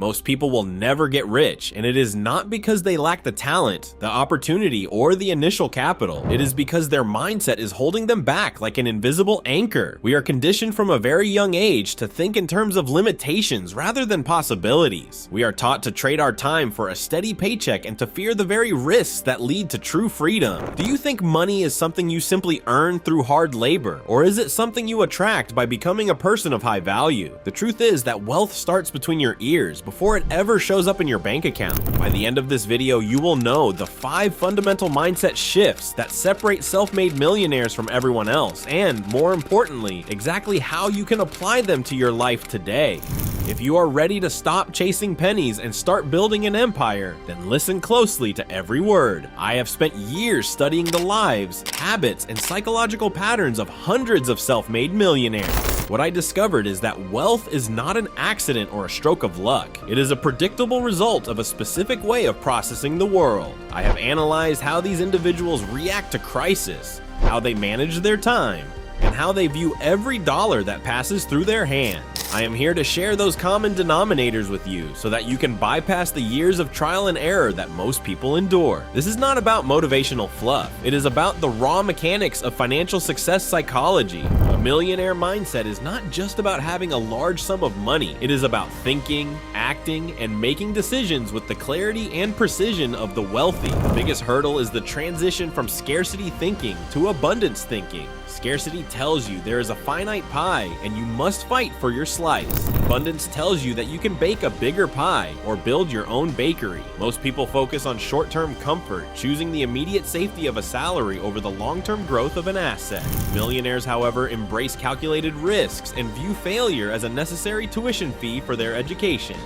Most people will never get rich, and it is not because they lack the talent, the opportunity, or the initial capital. It is because their mindset is holding them back like an invisible anchor. We are conditioned from a very young age to think in terms of limitations rather than possibilities. We are taught to trade our time for a steady paycheck and to fear the very risks that lead to true freedom. Do you think money is something you simply earn through hard labor, or is it something you attract by becoming a person of high value? The truth is that wealth starts between your ears before it ever shows up in your bank account. By the end of this video, you will know the 5 fundamental mindset shifts that separate self-made millionaires from everyone else, and more importantly, exactly how you can apply them to your life today. If you are ready to stop chasing pennies and start building an empire, then listen closely to every word. I have spent years studying the lives, habits, and psychological patterns of hundreds of self-made millionaires. What I discovered is that wealth is not an accident or a stroke of luck. It is a predictable result of a specific way of processing the world. I have analyzed how these individuals react to crisis, how they manage their time, and how they view every dollar that passes through their hands. I am here to share those common denominators with you so that you can bypass the years of trial and error that most people endure. This is not about motivational fluff. It is about the raw mechanics of financial success psychology. A millionaire mindset is not just about having a large sum of money. It is about thinking, acting, and making decisions with the clarity and precision of the wealthy. The biggest hurdle is the transition from scarcity thinking to abundance thinking. Scarcity tells you there is a finite pie and you must fight for your slice. Abundance tells you that you can bake a bigger pie or build your own bakery. Most people focus on short-term comfort, choosing the immediate safety of a salary over the long-term growth of an asset. Millionaires, however, embrace calculated risks and view failure as a necessary tuition fee for their education.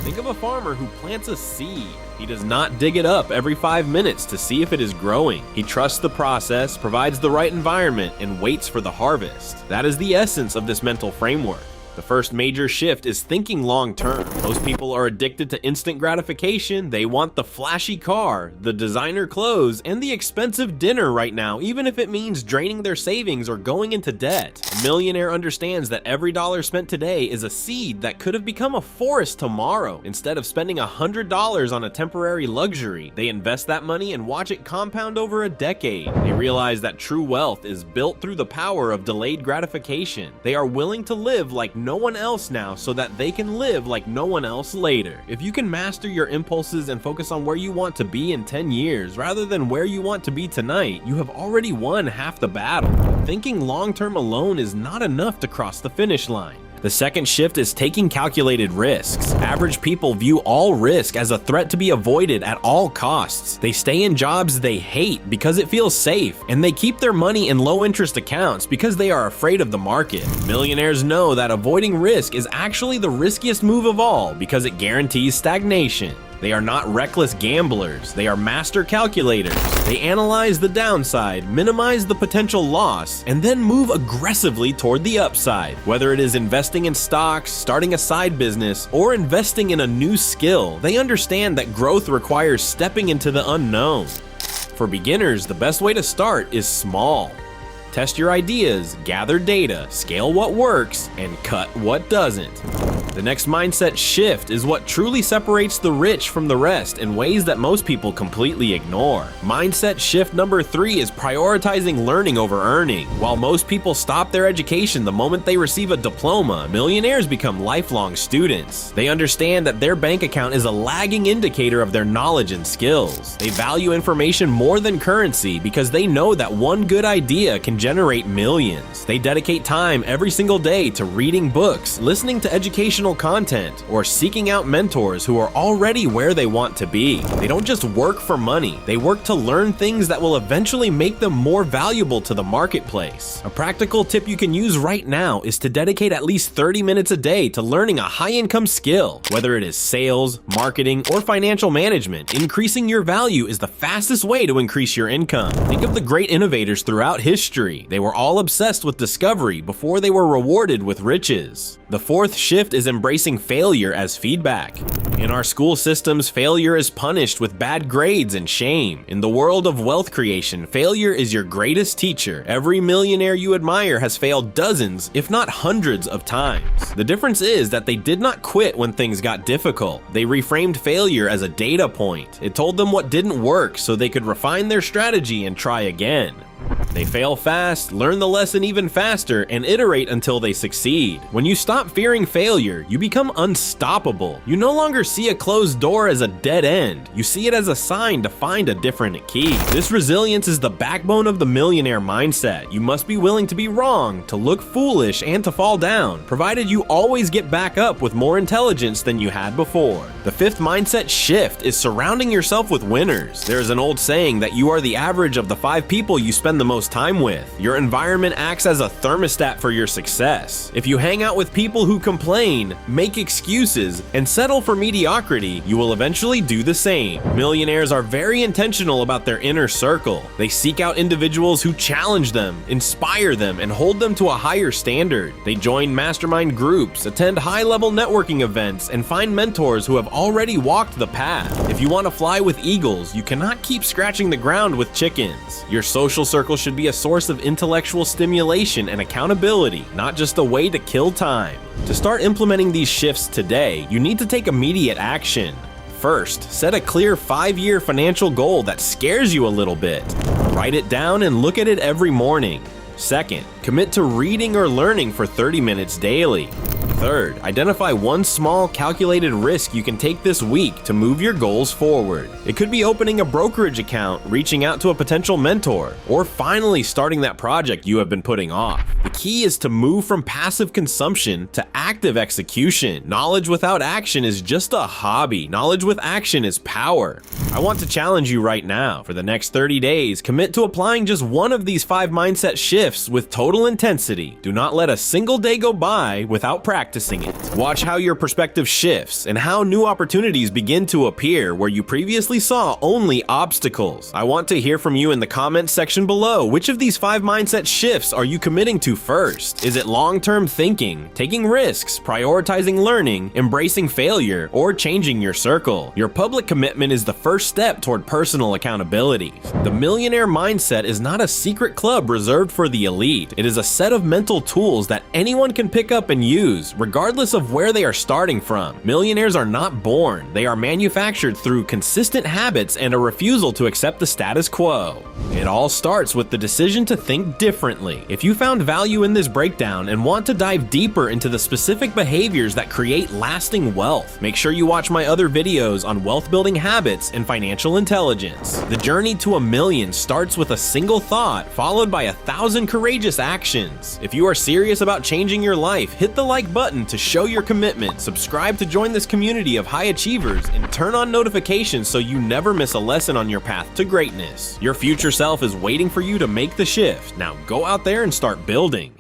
Think of a farmer who plants a seed. He does not dig it up every 5 minutes to see if it is growing. He trusts the process, provides the right environment, and waits for the harvest. That is the essence of this mental framework. The first major shift is thinking long-term. Most people are addicted to instant gratification. They want the flashy car, the designer clothes, and the expensive dinner right now, even if it means draining their savings or going into debt. A millionaire understands that every dollar spent today is a seed that could have become a forest tomorrow. Instead of spending $100 on a temporary luxury, they invest that money and watch it compound over a decade. They realize that true wealth is built through the power of delayed gratification. They are willing to live like no one else now so that they can live like no one else later. If you can master your impulses and focus on where you want to be in 10 years rather than where you want to be tonight, you have already won half the battle. Thinking long-term alone is not enough to cross the finish line. The second shift is taking calculated risks. Average people view all risk as a threat to be avoided at all costs. They stay in jobs they hate because it feels safe, and they keep their money in low-interest accounts because they are afraid of the market. Millionaires know that avoiding risk is actually the riskiest move of all because it guarantees stagnation. They are not reckless gamblers, they are master calculators. They analyze the downside, minimize the potential loss, and then move aggressively toward the upside. Whether it is investing in stocks, starting a side business, or investing in a new skill, they understand that growth requires stepping into the unknown. For beginners, the best way to start is small. Test your ideas, gather data, scale what works, and cut what doesn't. The next mindset shift is what truly separates the rich from the rest in ways that most people completely ignore. Mindset shift number 3 is prioritizing learning over earning. While most people stop their education the moment they receive a diploma, millionaires become lifelong students. They understand that their bank account is a lagging indicator of their knowledge and skills. They value information more than currency because they know that one good idea can generate millions. They dedicate time every single day to reading books, listening to educational content, or seeking out mentors who are already where they want to be. They don't just work for money, they work to learn things that will eventually make them more valuable to the marketplace. A practical tip you can use right now is to dedicate at least 30 minutes a day to learning a high-income skill. Whether it is sales, marketing, or financial management, increasing your value is the fastest way to increase your income. Think of the great innovators throughout history. They were all obsessed with discovery before they were rewarded with riches. The fourth shift is embracing failure as feedback. In our school systems, failure is punished with bad grades and shame. In the world of wealth creation, failure is your greatest teacher. Every millionaire you admire has failed dozens, if not hundreds of times. The difference is that they did not quit when things got difficult. They reframed failure as a data point. It told them what didn't work so they could refine their strategy and try again. They fail fast, learn the lesson even faster, and iterate until they succeed. When you stop fearing failure, you become unstoppable. You no longer see a closed door as a dead end. You see it as a sign to find a different key. This resilience is the backbone of the millionaire mindset. You must be willing to be wrong, to look foolish, and to fall down, provided you always get back up with more intelligence than you had before. The fifth mindset shift is surrounding yourself with winners. There is an old saying that you are the average of the 5 people you spend the most time with. Your environment acts as a thermostat for your success. If you hang out with people who complain, make excuses, and settle for mediocrity, you will eventually do the same. Millionaires are very intentional about their inner circle. They seek out individuals who challenge them, inspire them, and hold them to a higher standard. They join mastermind groups, attend high-level networking events, and find mentors who have already walked the path. If you want to fly with eagles, you cannot keep scratching the ground with chickens. Your social circle should be a source of intellectual stimulation and accountability, not just a way to kill time. To start implementing these shifts today, you need to take immediate action. First, set a clear 5-year financial goal that scares you a little bit. Write it down and look at it every morning. Second, commit to reading or learning for 30 minutes daily. Third, identify one small calculated risk you can take this week to move your goals forward. It could be opening a brokerage account, reaching out to a potential mentor, or finally starting that project you have been putting off. The key is to move from passive consumption to active execution. Knowledge without action is just a hobby. Knowledge with action is power. I want to challenge you right now. For the next 30 days, commit to applying just one of these 5 mindset shifts with total intensity. Do not let a single day go by without practicing it. Watch how your perspective shifts and how new opportunities begin to appear where you previously saw only obstacles. I want to hear from you in the comments section below. Which of these 5 mindset shifts are you committing to first? Is it long-term thinking, taking risks, prioritizing learning, embracing failure, or changing your circle? Your public commitment is the first step toward personal accountability. The Millionaire Mindset is not a secret club reserved for the elite. It is a set of mental tools that anyone can pick up and use, regardless of where they are starting from. Millionaires are not born. They are manufactured through consistent habits and a refusal to accept the status quo. It all starts with the decision to think differently. If you found value in this breakdown and want to dive deeper into the specific behaviors that create lasting wealth, make sure you watch my other videos on wealth building habits and financial intelligence. The journey to $1 million starts with a single thought, followed by 1,000 courageous actions. If you are serious about changing your life, hit the like button to show your commitment, subscribe to join this community of high achievers, and turn on notifications so you never miss a lesson on your path to greatness. Your future self is waiting for you to make the shift. Now go out there and start building.